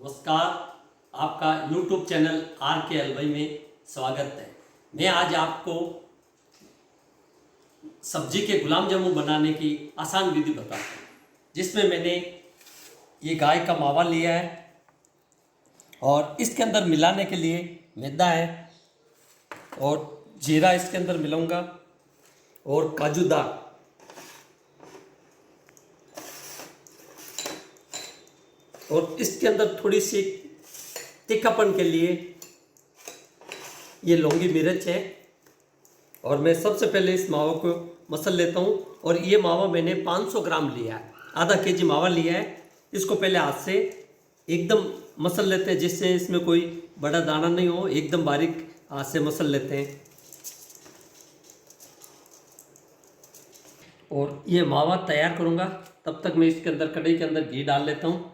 नमस्कार। आपका YouTube channel are के अलवई में स्वागत है। मैं आज आपको सब्जी के गुलाब जामुन बनाने की आसान विधि बताता हूँ, जिसमें मैंने ये गाय का मावा लिया है और इसके अंदर मिलाने के लिए मैदा है और जीरा इसके अंदर मिलाऊंगा और काजू दाल और इसके अंदर थोड़ी सी तीखापन के लिए ये लौंगी मिर्च है। और मैं सबसे पहले इस मावा को मसल लेता हूँ। और ये मावा मैंने 500 ग्राम लिया है, आधा केजी मावा लिया है। इसको पहले हाथ से एकदम मसल लेते हैं, जिससे इसमें कोई बड़ा दाना नहीं हो, एकदम बारीक हाथ से मसल लेते हैं। और ये मावा तैयार करूँगा, तब तक मैं इसके अंदर कढ़ाई के अंदर घी डाल लेता हूँ।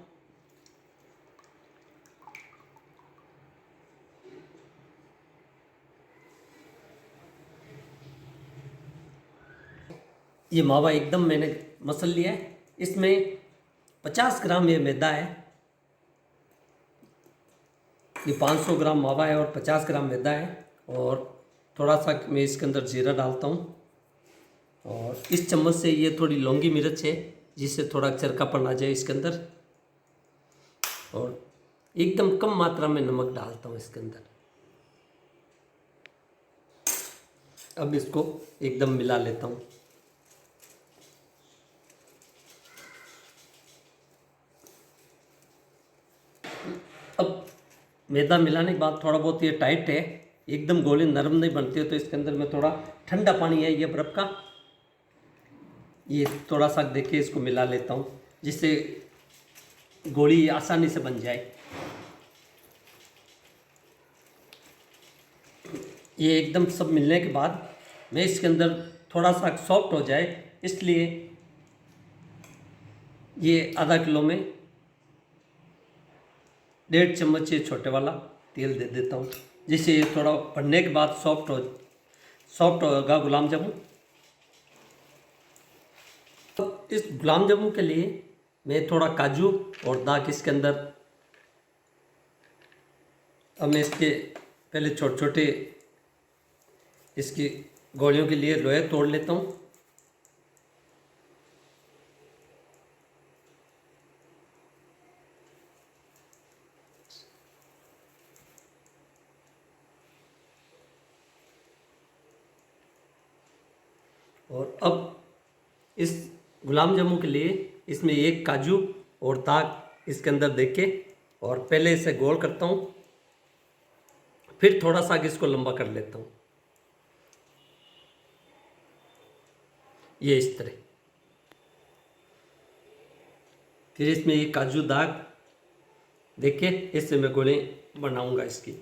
ये मावा एकदम मैंने मसल लिया है। इसमें 50 ग्राम ये मैदा है। ये 500 ग्राम मावा है और 50 ग्राम मैदा है। और थोड़ा सा मैं इसके अंदर जीरा डालता हूँ और इस चम्मच से ये थोड़ी लौंगी मिर्च है, जिससे थोड़ा चरकापन आ जाए इसके अंदर। और एकदम कम मात्रा में नमक डालता हूँ इसके अंदर। अब इसको एकदम मिला लेता हूँ। अब मैदा मिलाने के बाद थोड़ा बहुत ये टाइट है, एकदम गोली नरम नहीं बनती है, तो इसके अंदर मैं थोड़ा ठंडा पानी है ये बर्फ़ का, ये थोड़ा सा देखिए इसको मिला लेता हूँ, जिससे गोली आसानी से बन जाए। ये एकदम सब मिलने के बाद मैं इसके अंदर थोड़ा सा सॉफ्ट हो जाए, इसलिए ये आधा किलो में 1.5 चम्मच ये छोटे वाला तेल दे देता हूँ, जिससे ये थोड़ा बनने के बाद सॉफ्ट होगा गुलाब जामुन। तो इस गुलाब जामुन के लिए मैं थोड़ा काजू और दाक इसके अंदर, अब मैं इसके पहले छोटे छोटे इसकी गोलियों के लिए लोहे तोड़ लेता हूँ। और अब इस गुलाब जामुन के लिए इसमें एक काजू और दाक इसके अंदर देख के और पहले इसे गोल करता हूँ, फिर थोड़ा सा इसको लंबा कर लेता हूँ, ये इस तरह। फिर इसमें ये काजू दाग देखिए, इससे मैं गोले बनाऊंगा इसकी।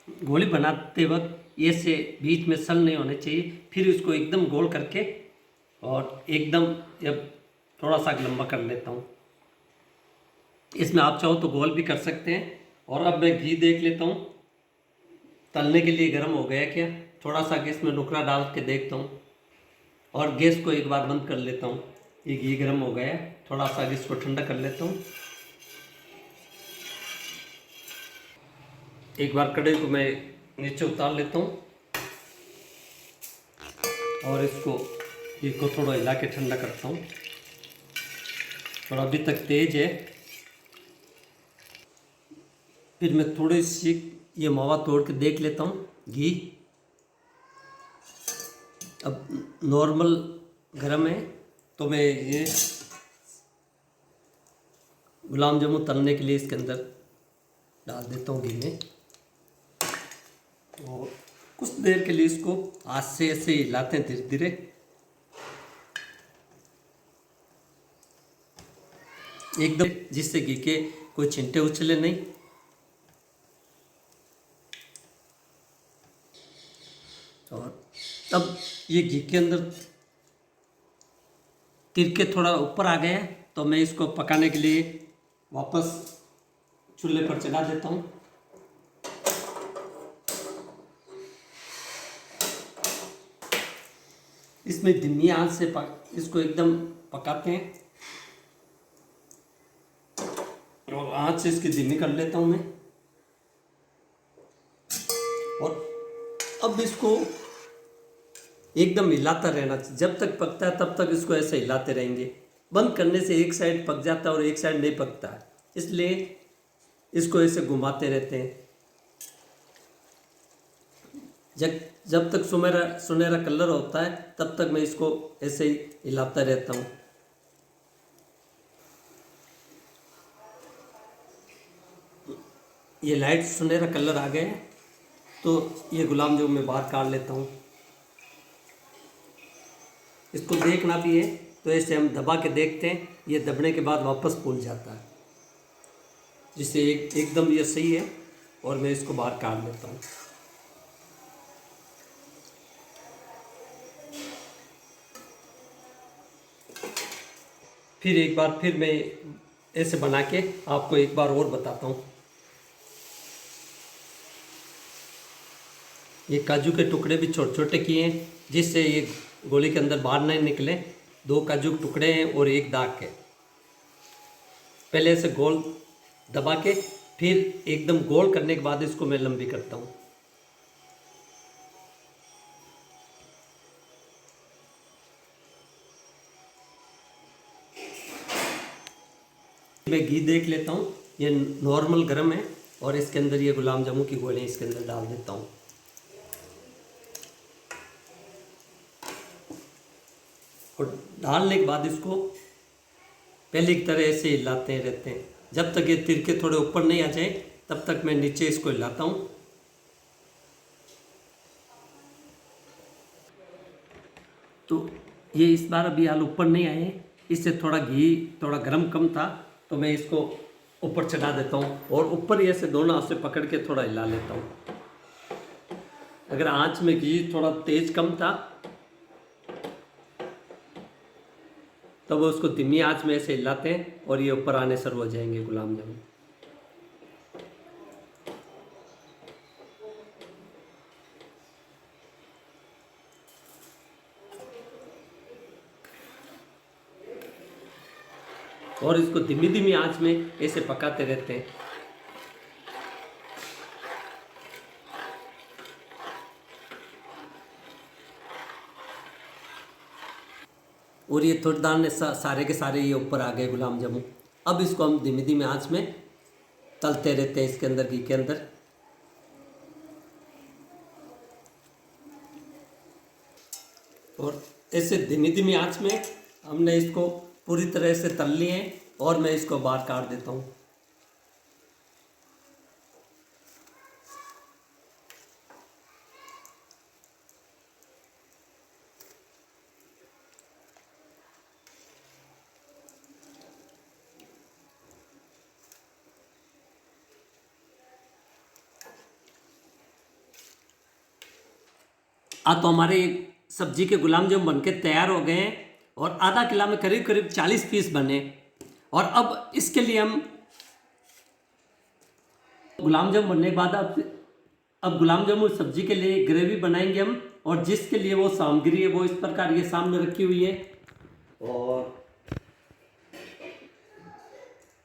गोली बनाते वक्त ये से बीच में सल नहीं होने चाहिए। फिर इसको एकदम गोल करके और एकदम जब थोड़ा सा लंबा कर लेता हूँ। इसमें आप चाहो तो गोल भी कर सकते हैं। और अब मैं घी देख लेता हूँ तलने के लिए गर्म हो गया क्या। थोड़ा सा गैस में नुकरा डाल के देखता हूँ और गैस को एक बार बंद कर लेता हूँ। ये घी गर्म हो गया है, थोड़ा सा गैस को ठंडा कर लेता हूँ। एक बार कढ़ाई को मैं नीचे उतार लेता हूँ और इसको थोड़ा हिला के ठंडा करता हूँ। थोड़ा अभी तक तेज है। फिर मैं थोड़ी सी ये मावा तोड़ के देख लेता हूँ घी। अब नॉर्मल गरम है, तो मैं ये गुलाब जामुन तलने के लिए इसके अंदर डाल देता हूँ घी में। और कुछ देर के लिए इसको हाथ से ऐसे हिलाते हैं धीरे धीरे, एकदम, जिससे घी के कोई छिंटे उछले नहीं अब ये घी के अंदर तिरके थोड़ा ऊपर आ गए हैं, तो मैं इसको पकाने के लिए वापस चूल्हे पर चढ़ा देता हूँ। इसमें धीमी आंच से इसको एकदम पकाते हैं, और आंच से इसकी धीमी कर लेता हूँ मैं। और अब इसको एकदम हिलाता रहना चाहिए, जब तक पकता है तब तक इसको ऐसे हिलाते रहेंगे। बंद करने से एक साइड पक जाता है और एक साइड नहीं पकता है, इसलिए इसको ऐसे घुमाते रहते हैं। जब तक सुनहरा कलर होता है तब तक मैं इसको ऐसे ही हिलाता रहता हूँ। ये लाइट सुनहरा कलर आ गए हैं, तो ये गुलाब जामुन मैं बाहर काट लेता हूँ। इसको देखना भी है तो ऐसे हम दबा के देखते हैं, ये दबने के बाद वापस फूल जाता है, जिससे एकदम ये सही है। और मैं इसको बाहर काट लेता हूँ। फिर एक बार फिर मैं ऐसे बना के आपको एक बार और बताता हूँ। ये काजू के टुकड़े भी छोटे छोटे किए हैं, जिससे ये गोली के अंदर बाहर नहीं निकले। 2 काजू के टुकड़े हैं और 1 दाग के। पहले ऐसे गोल दबा के फिर एकदम गोल करने के बाद इसको मैं लंबी करता हूँ। मैं घी देख लेता हूँ, ये नॉर्मल गर्म है, और इसके अंदर ये गुलाब जामुन की गोलियाँ इसके अंदर डाल देता हूँ। और डालने के बाद इसको पहले की तरह ऐसे हिलाते रहते हैं, जब तक ये तिरके थोड़े ऊपर नहीं आ जाए तब तक मैं नीचे इसको हिलाता हूँ। तो ये इस बार अभी हाल ऊपर नहीं आए, इससे थोड़ा घी थोड़ा गर्म कम था, तो मैं इसको ऊपर चढ़ा देता हूँ और ऊपर ही ऐसे दोनों हाथ से पकड़ के थोड़ा हिला लेता हूँ। अगर आँच में घी थोड़ा तेज कम था तब वो उसको धीमी आंच में ऐसे हिलाते हैं और ये ऊपर आने शुरू हो जाएंगे गुलाब जामुन। और इसको धीमी धीमी आंच में ऐसे पकाते रहते हैं। और ये थोड़ी देर में सारे के सारे ये ऊपर आ गए गुलाब जामुन। अब इसको हम धीमी धीमी आंच में तलते रहते हैं इसके अंदर, घी के अंदर। और ऐसे धीमी धीमी आंच में हमने इसको पूरी तरह से तल लिए हैं और मैं इसको बाहर काट देता हूँ। तो हमारे सब्जी के गुलाब जामुन बनके तैयार हो गए हैं और आधा किलो में करीब करीब 40 पीस बने। और अब इसके लिए हम गुलाब जामुन बनने के बाद अब गुलाब जामुन सब्जी के लिए ग्रेवी बनाएंगे हम, और जिसके लिए वो सामग्री है वो इस प्रकार ये सामने रखी हुई है। और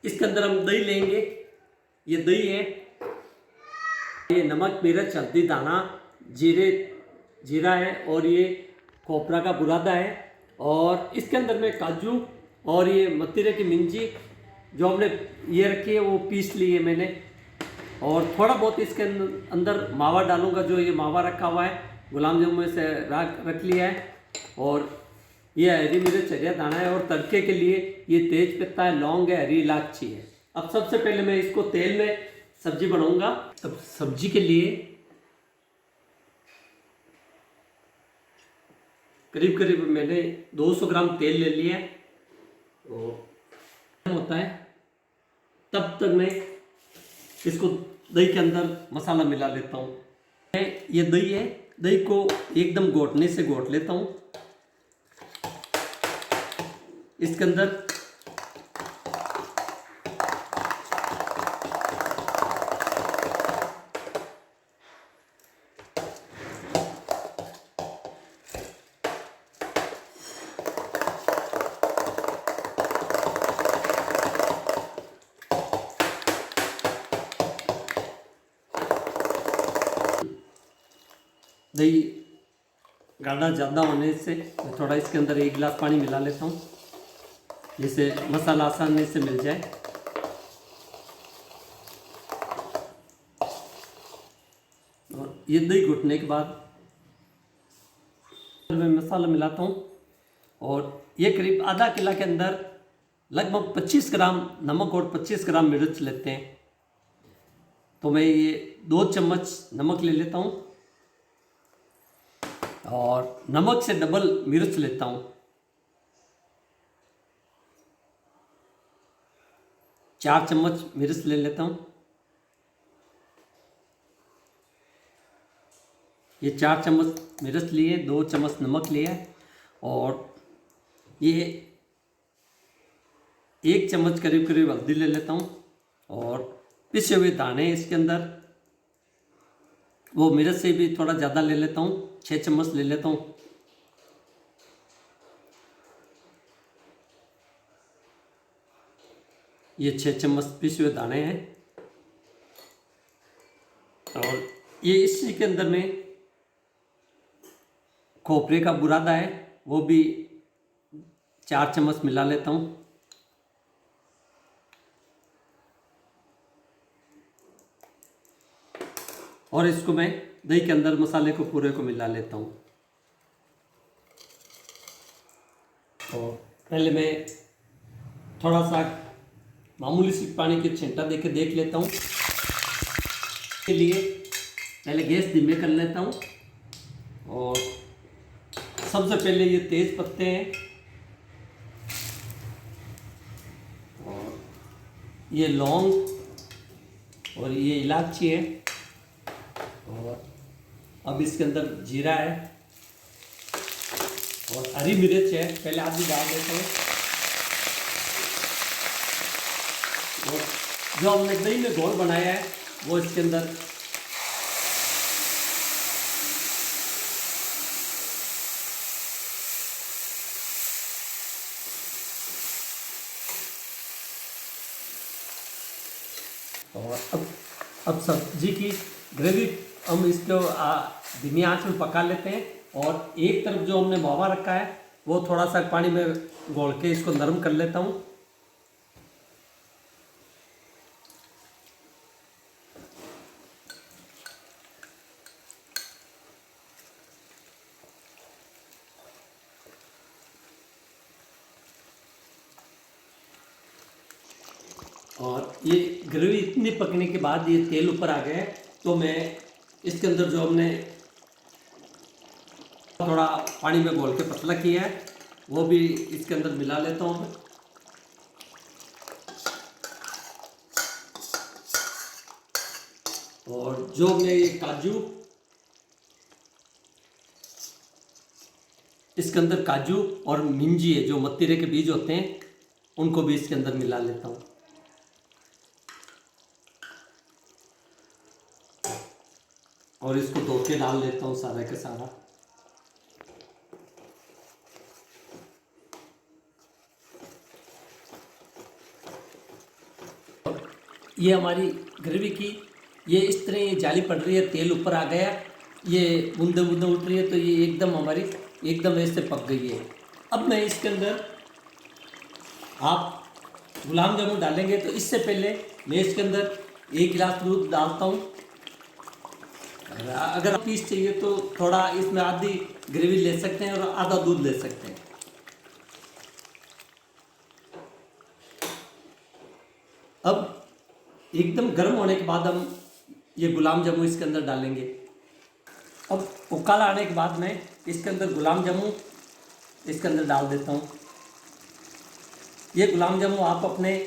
इसके अंदर हम दही लेंगे, ये दही है, ये नमक मिर्च हल्दी दाना जीरा है, और ये खोपरा का बुरादा है। और इसके अंदर में काजू और ये मतीरे की मिंजी जो हमने ये रखी है वो पीस ली है मैंने। और थोड़ा बहुत इसके अंदर मावा डालूंगा, जो ये मावा रखा हुआ है गुलाब जामुन में से रख लिया है। और ये हरी मिर्च हरिया दाना है, और तड़के के लिए ये तेज पत्ता है, लौंग है, हरी इलायची है। अब सबसे पहले मैं इसको तेल में सब्जी बनाऊंगा। अब सब्जी के लिए करीब करीब मैंने 200 ग्राम तेल ले लिया है। और होता है तब तक मैं इसको दही के अंदर मसाला मिला लेता हूँ। ये दही है, दही को एकदम घोटने से घोट लेता हूँ। इसके अंदर दही गाढ़ा ज़्यादा होने से मैं थोड़ा इसके अंदर 1 गिलास पानी मिला लेता हूँ, जिससे मसाला आसानी से मिल जाए। और ये दही घुटने के बाद मैं मसाला मिलाता हूँ, और ये करीब आधा किलो के अंदर लगभग 25 ग्राम नमक और 25 ग्राम मिर्च लेते हैं। तो मैं ये 2 चम्मच नमक ले लेता हूँ और नमक से डबल मिर्च लेता हूँ। 4 चम्मच मिर्च ले लेता हूँ। ये 4 चम्मच मिर्च लिए, 2 चम्मच नमक लिया, और ये 1 चम्मच करीब करीब हल्दी ले लेता हूँ, और पिसे हुए दाने इसके अंदर, वो मिर्च से भी थोड़ा ज़्यादा ले लेता हूँ, 6 चम्मच ले लेता हूँ। ये 6 चम्मच पिसे हुए दाने हैं। और ये इसी के अंदर में खोपरे का बुरादा है, वो भी 4 चम्मच मिला लेता हूँ। और इसको मैं दही के अंदर मसाले को पूरे को मिला लेता हूँ। तो पहले मैं थोड़ा सा मामूली सी पानी की छींटा दे के देख लेता हूँ। के लिए पहले गैस धीमे कर लेता हूँ, और सबसे पहले ये तेज पत्ते हैं, और ये लौंग, और ये इलायची है, और अब इसके अंदर जीरा है और हरी मिर्च है, पहले आधी डाल देते हैं। और जो हमने दही में घोल बनाया है वो इसके अंदर और अब सब्जी की ग्रेवी हम इसको धीमी आंच में पका लेते हैं। और एक तरफ जो हमने मावा रखा है वो थोड़ा सा पानी में घोल के इसको नरम कर लेता हूँ। और ये ग्रेवी इतनी पकने के बाद ये तेल ऊपर आ गया है, तो मैं इसके अंदर जो हमने थोड़ा पानी में घोल के पतला किया है वो भी इसके अंदर मिला लेता हूँ मैं। और जो मैं ये काजू, इसके अंदर काजू और मिंजी है, जो मत्तीरे के बीज होते हैं, उनको भी इसके अंदर मिला लेता हूँ। और इसको धो के डाल देता हूँ सारा के सारा। ये हमारी ग्रेवी की ये इस तरह ये जाली पड़ रही है, तेल ऊपर आ गया, ये बूंदे बूंदे उठ रही है, तो ये एकदम हमारी एकदम ऐसे पक गई है। अब मैं इसके अंदर आप गुलाब जामुन डालेंगे तो इससे पहले मैं इसके अंदर 1 गिलास दूध डालता हूँ। अगर पीस चाहिए तो थोड़ा इसमें आधी ग्रेवी ले सकते हैं और आधा दूध ले सकते हैं। अब एकदम गर्म होने के बाद हम ये गुलाब जामुन इसके अंदर डालेंगे। अब उकाला आने के बाद मैं इसके अंदर गुलाब जामुन इसके अंदर डाल देता हूँ। ये गुलाब जामुन आप अपने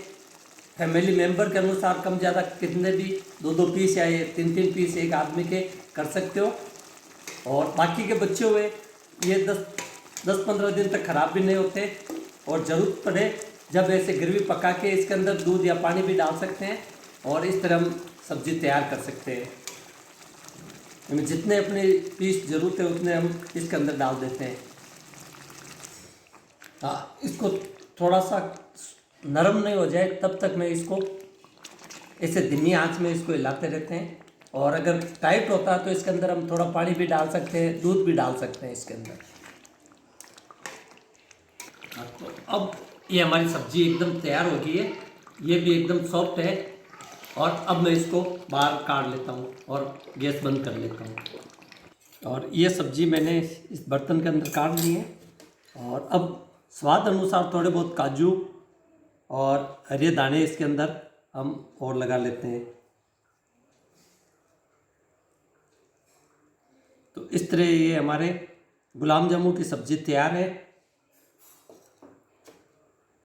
फैमिली मेंबर के अनुसार कम ज़्यादा कितने भी 2-2 पीस या 3-3 पीस एक आदमी के कर सकते हो। और बाकी के बचे हुए ये 10-15 दिन तक ख़राब भी नहीं होते। और ज़रूरत पड़े जब ऐसे ग्रेवी पका के इसके अंदर दूध या पानी भी डाल सकते हैं और इस तरह हम सब्ज़ी तैयार कर सकते हैं। हमें जितने अपने पीस ज़रूरत है उतने हम इसके अंदर डाल देते हैं। हाँ, इसको थोड़ा सा नरम नहीं हो जाए तब तक मैं इसको ऐसे धीमी आंच में इसको हिलाते रहते हैं। और अगर टाइट होता है तो इसके अंदर हम थोड़ा पानी भी डाल सकते हैं, दूध भी डाल सकते हैं इसके अंदर। हाँ, तो अब ये हमारी सब्जी एकदम तैयार हो गई है, ये भी एकदम सॉफ्ट है। और अब मैं इसको बाहर काट लेता हूँ और गैस बंद कर लेता हूँ। और ये सब्जी मैंने इस बर्तन के अंदर काट ली है। और अब स्वाद अनुसार थोड़े बहुत काजू और हरे दाने इसके अंदर हम और लगा लेते हैं। तो इस तरह ये हमारे गुलाब जामुन की सब्ज़ी तैयार है।